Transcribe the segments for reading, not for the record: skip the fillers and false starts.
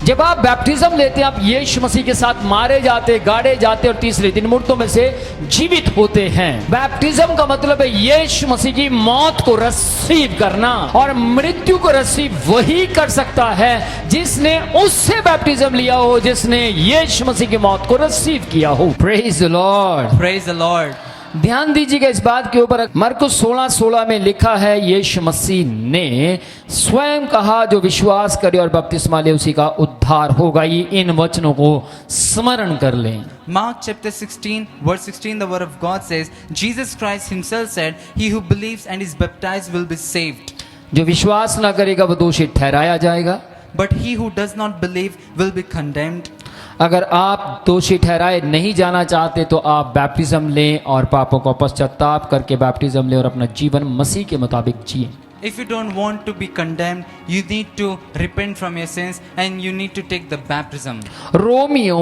जब आप बैप्टिज्म लेते हैं, आप यीशु मसीह के साथ मारे जाते, गाड़े जाते और तीसरे दिन मुर्दों में से जीवित होते हैं। बैप्टिज्म का मतलब है यीशु मसीह की मौत को रिसीव करना, और मृत्यु को रिसीव वही कर सकता है जिसने उससे बैप्टिज्म लिया हो, जिसने यीशु मसीह की मौत को रिसीव किया हो। Praise the Lord, Praise the Lord. ध्यान दीजिएगा इस बात के ऊपर। मरकुस 16:16 में लिखा है, यीशु मसीह ने स्वयं कहा, जो विश्वास करे और बपतिस्मा ले उसी का उद्धार होगा। ये इन वचनों को स्मरण कर लें। Mark chapter 16, verse 16, the word of God says, Jesus Christ himself said, he who believes and is baptized will be saved. जो विश्वास ना करेगा वो दोषी ठहराया जाएगा। But he who does not believe will be condemned. अगर आप दोषी ठहराए नहीं जाना चाहते तो आप बैप्टिज्म लें और पापों का पश्चाताप करके बैप्टिज्म लें और अपना जीवन मसीह के मुताबिक जिए। If you don't want to be condemned, you need to repent from your sins and you need to take the baptism. Romeo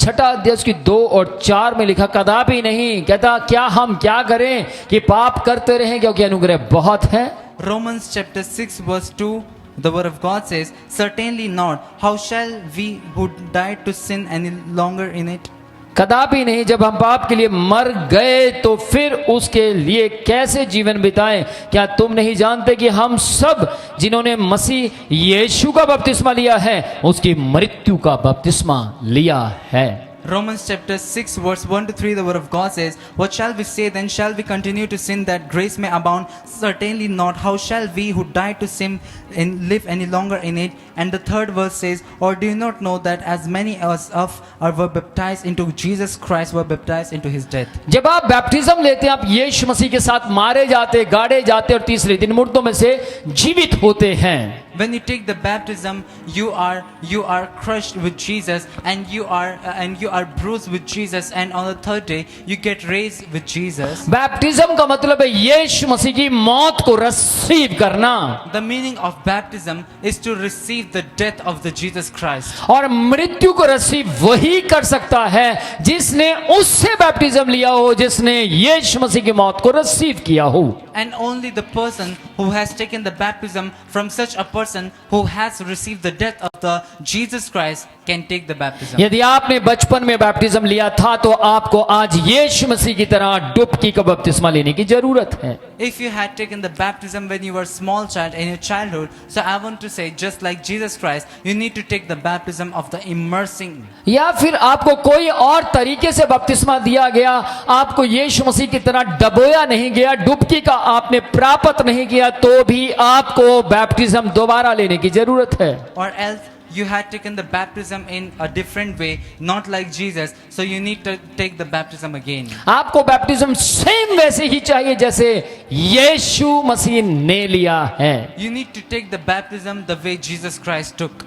6 अध्याय की 2 और 4 में लिखा, कदापि नहीं, कहता क्या हम क्या करें कि पाप करते रहें, क्योंकि अनुग्रह बहुत है। Romans chapter 6, verse 2, the word of God says, certainly not. How shall we who died to sin any longer in it? कदापि नहीं, जब हम पाप के लिए मर गए तो फिर उसके लिए कैसे जीवन बिताएं? क्या तुम नहीं जानते कि हम सब जिन्होंने मसीह यीशु का बपतिस्मा लिया है उसकी मृत्यु का बपतिस्मा लिया है। Romans chapter 6, verse 1 to 3, the word of God says, what shall we say then? Shall we continue to sin that grace may abound? Certainly not. How shall we who died to sin and live any longer in it? And the third verse says, or do you not know that as many as of are were baptized into Jesus Christ were baptized into his death? जब आप baptism लेते हैं, आप यीशु मसीह के साथ मारे जाते, गाड़े जाते और तीसरे दिन मुर्दों में से जीवित होते हैं। When you take the baptism, you are crushed with Jesus, and you are bruised with Jesus, and on the third day you get raised with Jesus. Baptism का मतलब है यीशु मसीह की मौत को रिसीव करना, The meaning of baptism is to receive the death of the Jesus Christ. और मृत्यु को रिसीव वही कर सकता है जिसने उससे बैप्टिज्म लिया हो, जिसने यीशु मसीह की मौत को रिसीव किया हो। And only the person who has taken the baptism from such a person who has received the death of the Jesus Christ can take the baptism. यदि आपने बचपन में बैप्टिज्म लिया था तो आपको आज यीशु मसीह की तरह डुबकी का बपतिस्मा लेने की जरूरत है। If you had taken the baptism when you were a small child in your childhood, so I want to say, just like Jesus Christ, you need to take the baptism of the immersing. या फिर आपको कोई और तरीके से बपतिस्मा दिया गया, आपको यीशु मसीह की तरह डबोया नहीं गया, डुबकी का आपने प्राप्त नहीं किया, तो भी आपको बैप्टिज्म दोबारा लेने की जरूरत है। Or else you had taken the baptism in a different way, not like Jesus, so you need to take the baptism again. आपको बैप्टिज्म सेम वैसे ही चाहिए जैसे यीशु मसीह ने लिया है। You need to take the baptism the way Jesus Christ took.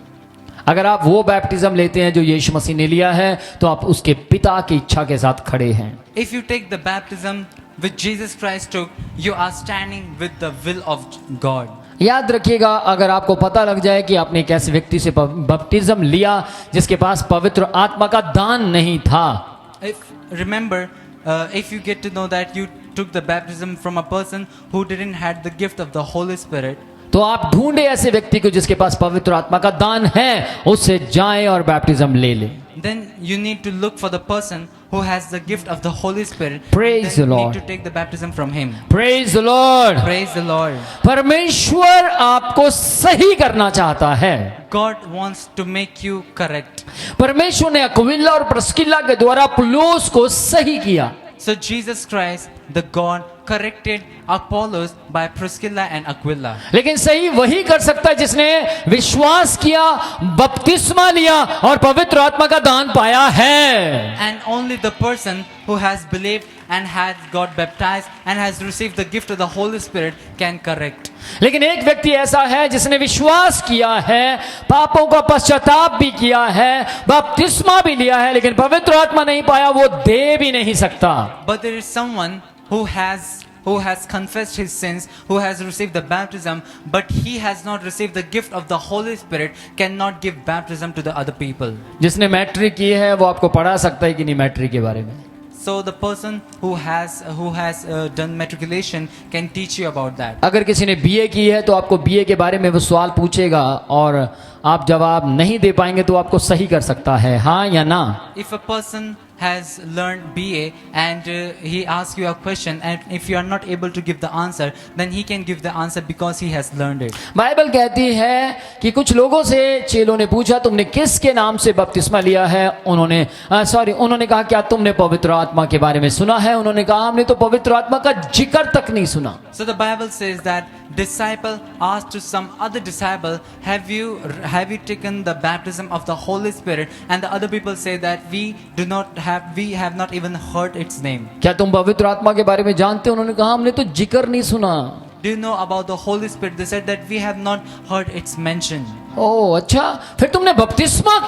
अगर आप वो बैप्टिज्म लेते हैं जो यीशु मसीह ने लिया है तो आप उसके पिता की इच्छा के साथ खड़े हैं। If you take the baptism which Jesus Christ took, you are standing with the will of God. याद रखिएगा, अगर आपको पता लग जाए कि आपने एक ऐसे व्यक्ति से बपतिज्म लिया जिसके पास पवित्र आत्मा का दान नहीं था, If you get to know that you took the baptism from a person who didn't had the gift of the Holy Spirit, तो आप ढूंढे ऐसे व्यक्ति को जिसके पास पवित्र आत्मा का दान है, उससे जाएं और बैप्टिज्म ले लें। then you need to look for the person who has the gift of the Holy Spirit. Praise then the you Lord. need to take the baptism from him. Praise the Lord. Praise the Lord. परमेश्वर आपको सही करना चाहता है। God wants to make you correct. परमेश्वर ने Aquila और Priscilla के द्वारा अपुल्लोस को सही किया। So Jesus Christ, the God, corrected Apollos by Priscilla and Aquila. लेकिन सही वही कर सकता है जिसने विश्वास किया, बपतिस्मा लिया और पवित्र आत्मा का दान पाया है। And only the person who has believed and has got baptized and has received the gift of the Holy Spirit can correct. लेकिन एक व्यक्ति ऐसा है जिसने विश्वास किया है, पापों का पश्चाताप भी किया है, बपतिस्मा भी लिया है, लेकिन पवित्र आत्मा नहीं पाया, वो दे भी नहीं सकता। But there is someone who has confessed his sins, who has received the baptism, but he has not received the gift of the Holy Spirit, cannot give baptism to the other people. जिसने matric की है वो आपको पढ़ा सकता है कि नहीं मैट्रिक के बारे में। So the person who has done matriculation can teach you about that. अगर किसी ने बीए की है तो आपको बीए के बारे में वो सवाल पूछेगा और आप जवाब नहीं दे पाएंगे तो आपको सही कर सकता है, हाँ या ना। If a person has learned BA and he asks you a question, and if you are not able to give the answer, then he can give the answer because he has learned it. Bible कहती है कि कुछ लोगों से चेलों ने पूछा, तुमने किसके नाम से बपतिस्मा लिया है? उन्होंने कहा, क्या तुमने पवित्र आत्मा के बारे में सुना है? उन्होंने कहा, हमने तो पवित्र आत्मा का जिक्र तक नहीं सुना। So the Bible says that disciple asked to some other disciple, have you taken the baptism of the Holy Spirit? And the other people say that we have not even heard its name. क्या तुम पवित्र आत्मा के बारे में जानते हो? उन्होंने कहा, हमने तो जिक्र नहीं सुना। Do you know about the Holy Spirit? They said that we have not heard its mention. ओह अच्छा, फिर तुमने बपतिस्मा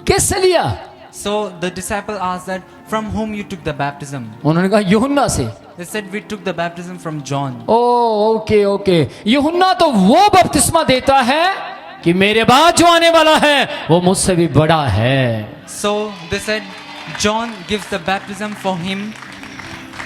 किससे लिया? So the disciple asked that, from whom you took the baptism? उन्होंने कहा, यूहन्ना से। They said, we took the baptism from John. Oh okay, यूहन्ना तो वो बपतिस्मा देता है कि मेरे बाद जो आने वाला है वो मुझसे भी बड़ा है। So they said, John gives the baptism for him.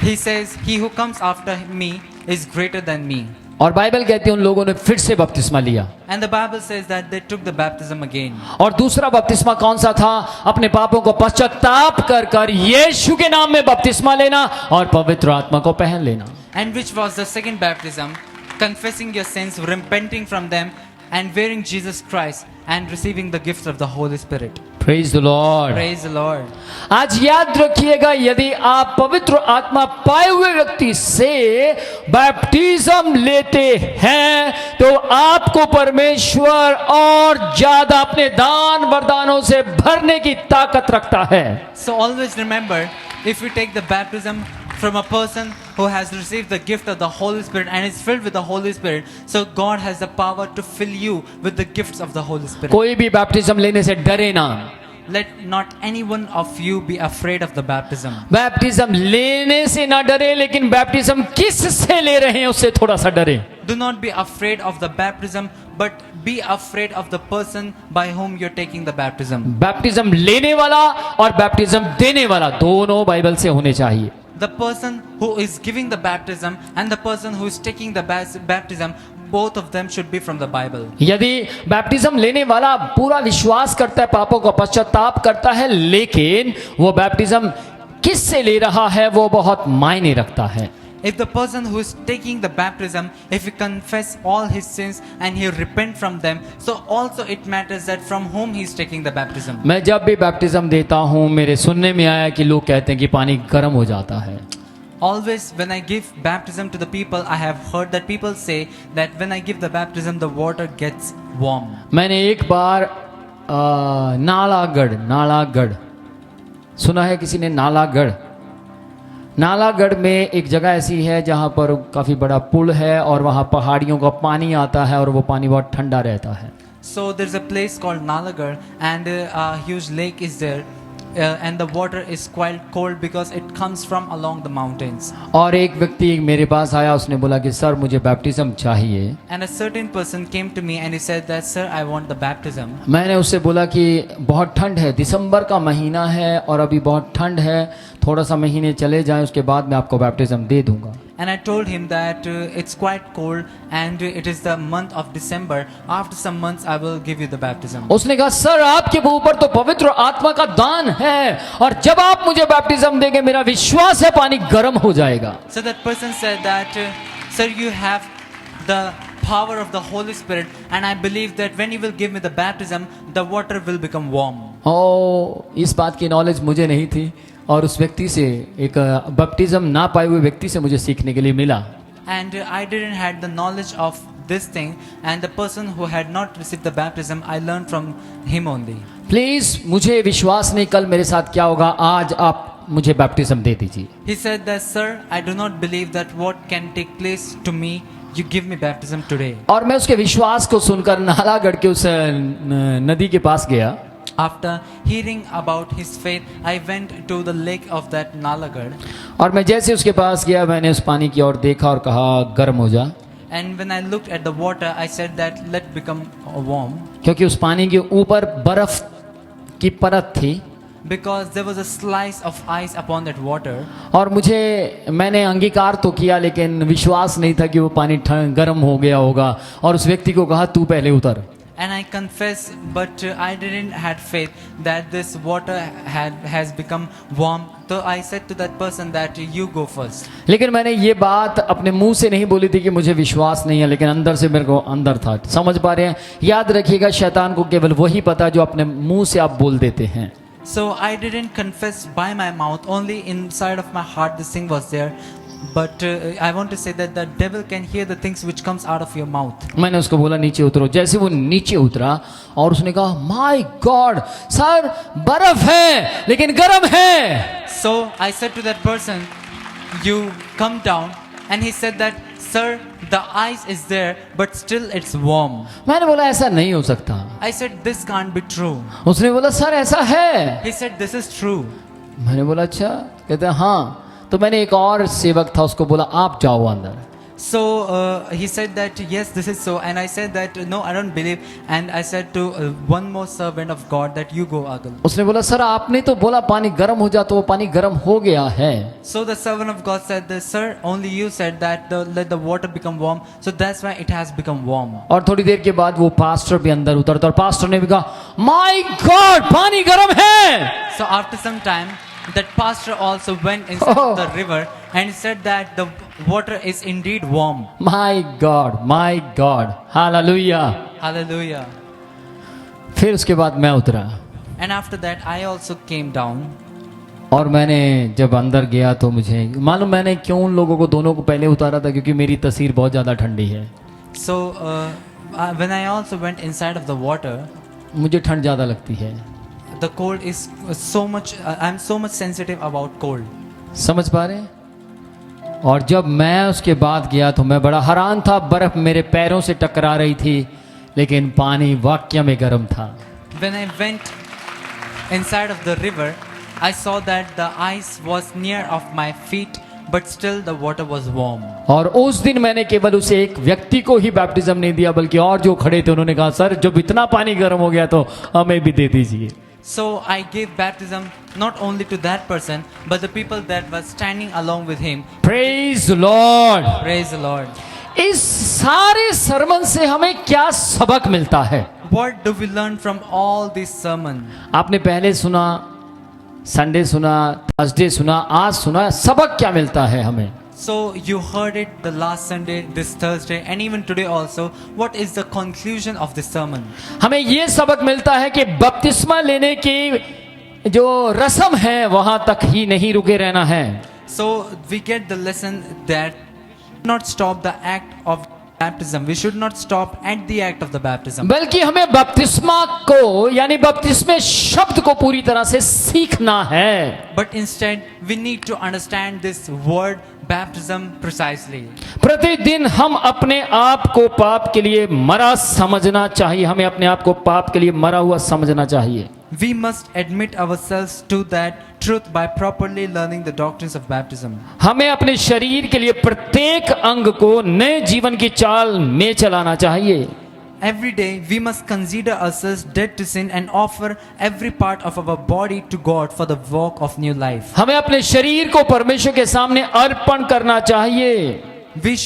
He says, he who comes after me is greater than me. और बाइबल कहती है उन लोगों ने फिर से बपतिस्मा लिया। And the Bible says that they took the baptism again. और दूसरा बपतिस्मा कौन सा था? अपने पापों को पश्चाताप कर यीशु के नाम में बपतिस्मा लेना और पवित्र आत्मा को पहन लेना। And which was the second baptism? Confessing your sins, repenting from them, and wearing Jesus Christ and receiving the gift of the Holy Spirit. Praise the Lord. Praise the Lord. आज याद रखिएगा, यदि आप पवित्र आत्मा पाए हुए व्यक्ति से बैप्टिज्म लेते हैं तो आपको परमेश्वर और ज्यादा अपने दान वरदानों से भरने की ताकत रखता है। So always remember, if you take the baptism from a person who has received the gift of the Holy Spirit and is filled with the Holy Spirit, so God has the power to fill you with the gifts of the Holy Spirit. कोई भी baptism लेने से डरे ना। Let not any one of you be afraid of the baptism. Baptism लेने से ना डरे, लेकिन बैप्टिज्म किस से ले रहे हैं उससे थोड़ा सा डरे। Do not be afraid of the baptism, but be afraid of the person by whom you're taking the baptism. Baptism लेने वाला और बैप्टिज्म देने वाला दोनों बाइबल से होने चाहिए। The person who is giving the baptism and the person who is taking the baptism, both of them should be from the Bible. यदि बैप्टिज्म लेने वाला पूरा विश्वास करता है, पापों का पश्चाताप करता है, लेकिन वो बैप्टिज्म किस से ले रहा है वो बहुत मायने रखता है। If the person who is taking the baptism, if he confess all his sins and he repent from them, so also it matters that from whom he is taking the baptism. मैं जब भी baptism देता हूँ, मेरे सुनने में आया कि लोग कहते हैं कि पानी गर्म हो जाता है। Always when I give baptism to the people, I have heard that people say that when I give the baptism, the water gets warm. मैंने एक बार नालागढ़ सुना है किसी ने? नालागढ़ में एक जगह ऐसी है जहाँ पर काफ़ी बड़ा पुल है और वहाँ पहाड़ियों का पानी आता है और वो पानी बहुत ठंडा रहता है। So there's a place called Nalagarh and a huge lake is there. And the water is quite cold because it comes from along the mountains. और एक व्यक्ति मेरे पास आया, उसने बोला कि सर मुझे बैप्टिज्म चाहिए। And a certain person came to me and he said that sir, I want the baptism. मैंने उससे बोला कि बहुत ठंड है, दिसंबर का महीना है और अभी बहुत ठंड है, थोड़ा सा महीने चले जाएं उसके बाद मैं आपको बैप्टिज्म दे दूंगा। And I told him that it's quite cold and it is the month of December. After some months I will give you the baptism. उसने कहा सर आपके ऊपर तो पवित्र आत्मा का दान है और जब आप मुझे बैप्टिज्म देंगे मेरा विश्वास है पानी गर्म हो जाएगा। So that person said that sir, you have the power of the Holy Spirit and I believe that when you will give me the baptism, the water will become warm. इस बात की नॉलेज मुझे नहीं थी और उस व्यक्ति से, एक बैप्टिज्म ना पाए हुए व्यक्ति से मुझे सीखने के लिए मिला। And I didn't had the knowledge of this thing, and the person who had not received the baptism, I learned from him only. Please मुझे विश्वास नहीं कल मेरे साथ क्या होगा, आज आप मुझे बैप्टिज्म दे दीजिए। He said that sir, I do not believe that what can take place to me. You give me baptism today. और मैं उसके विश्वास को सुनकर नालागढ़ के उस नदी के पास गया। After hearing about his faith, I went to the lake of that Nalagarh. और मैं जैसे उसके पास गया मैंने उस पानी की ओर देखा और कहा गर्म हो जा। And when I looked at the water, I said that let become warm. क्योंकि उस पानी के ऊपर बर्फ की परत थी। Because there was a slice of ice upon that water. और मैंने अंगीकार तो किया लेकिन विश्वास नहीं था कि वो पानी गर्म हो गया होगा और उस व्यक्ति को कहा तू पहले उतर। And I confess, but I didn't had faith that this water has become warm. So I said to that person that you go first. लेकिन मैंने ये बात अपने मुंह से नहीं बोली थी कि मुझे विश्वास नहीं है, लेकिन अंदर से मेरे को अंदर था। समझ पा रहे हैं? याद रखिएगा, शैतान को केवल वही पता है जो अपने मुंह से आप बोल देते हैं। So I didn't confess by my mouth, only inside of my heart this thing was there. But I want to say that the devil can hear the things which comes out of your mouth. मैंने उसको बोला नीचे उतरो। जैसे वो नीचे उतरा और उसने कहा माय गॉड सर बर्फ है लेकिन गर्म है। So I said to that person, you come down, and he said that, sir, the ice is there but still it's warm. मैंने बोला ऐसा नहीं हो सकता। I said this can't be true. उसने बोला सर ऐसा है। He said this is true. मैंने बोला अच्छा? कहते हैं हाँ। तो मैंने एक और सेवक था उसको बोला आप जाओ अंदर। So he said that yes, this is so, and I said that no, I don't believe, and I said to one more servant of God that you go, Agal. उसने बोला सर आपने तो बोला पानी गर्म हो जा, तो वो पानी गर्म हो गया है। So the servant of God said this, sir, only you said that let the water become warm, so that's why it has become warm. और थोड़ी देर के बाद वो पास्टर भी अंदर उतरता और पास्टर ने भी कहा माय गॉड पानी गर्म है। So after some time, that pastor also went inside of the river and said that the water is indeed warm. My God hallelujah. Hallelujah. फिर उसके बाद मैं उतरा And after that, I also came down. और मैंने जब अंदर गया तो मुझे मालूम मैंने क्यों उन लोगों को दोनों को पहले उतारा था, क्योंकि मेरी तस्वीर बहुत ज़्यादा ठंडी है। So when I also went inside of the water, मुझे ठंड ज़्यादा लगती है। the cold is so much. I'm so much sensitive about cold. समझ पा रहे हैं? और जब मैं उसके बाद गया तो मैं बड़ा हैरान था, बर्फ मेरे पैरों से टकरा रही थी लेकिन पानी वाकई में गर्म था। When I went inside of the river, I saw that the ice was near of my feet, but still the water was warm. और उस दिन मैंने केवल उसे एक व्यक्ति को ही बैप्टिज्म नहीं दिया, बल्कि और जो खड़े थे उन्होंने कहा सर जब इतना पानी गर्म हो गया तो हमें भी दे दीजिए। So I gave baptism not only to that person, but the people that were standing along with him. Praise Lord. Praise the Lord. इस सारे सरमन से हमें क्या सबक मिलता है? What do we learn from all this sermon? आपने पहले सुना, संडे सुना, थर्सडे सुना, आज सुना, सबक क्या मिलता है हमें? So you heard it the last Sunday, this Thursday, and even today also. What is the conclusion of this sermon? हमें ये सबक मिलता है कि बपतिस्मा लेने की जो रस्म है वहां तक ही नहीं रुके रहना है। So we get the lesson that not stop the act of baptism. We should not stop at the act of the baptism. बल्कि हमें बपतिस्मा को यानी बपतिस्मे शब्द को पूरी तरह से सीखना है। But instead, we need to understand this word baptism precisely. प्रतिदिन हम अपने आप को पाप के लिए मरा समझना चाहिए। हमें अपने आप को पाप के लिए मरा हुआ समझना चाहिए। We must admit ourselves to that truth by properly learning the doctrines of baptism. हमें अपने शरीर के लिए प्रत्येक अंग को नए जीवन की चाल में चलाना चाहिए। Every day we must consider ourselves dead to sin and offer every part of our body to God for the walk of new life. हमें अपने शरीर को परमेश्वर के सामने अर्पण करना चाहिए। We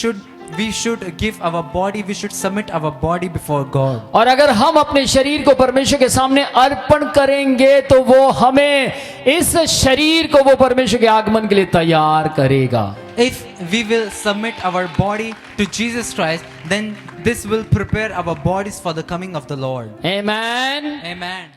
should give our body, we should submit our body before God. और अगर हम अपने शरीर को परमेश्वर के सामने अर्पण करेंगे तो वो हमें इस शरीर को वो परमेश्वर के आगमन के लिए तैयार करेगा। If we will submit our body to Jesus Christ, then this will prepare our bodies for the coming of the Lord. Amen. Amen.